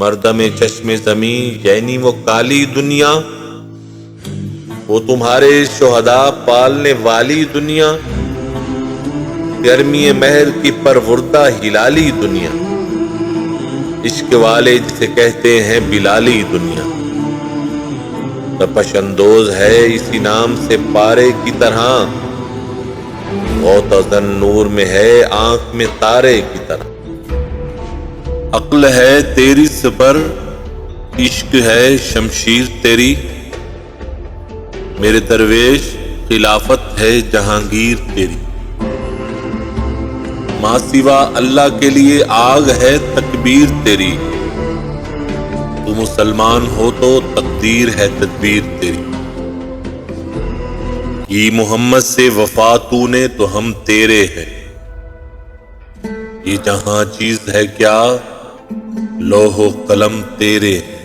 مردم چشم زمین یعنی وہ کالی دنیا، وہ تمہارے شہداء پالنے والی دنیا، گرمی مہر کی پروردہ ہلالی دنیا، عشق والے جسے کہتے ہیں بلالی دنیا، تپش اندوز ہے اسی نام سے پارے کی طرح، غوطہ نور میں ہے آنکھ میں تارے کی طرح، عقل ہے تیری سپر، عشق ہے شمشیر تیری، میرے درویش خلافت ہے جہانگیر تیری، ماں سوا اللہ کے لیے آگ ہے تکبیر تیری، تو مسلمان ہو تو تقدیر ہے تدبیر تیری، یہ محمد سے وفا تو نے تو ہم تیرے ہیں، یہ جہاں چیز ہے کیا لوح و قلم تیرے ہیں۔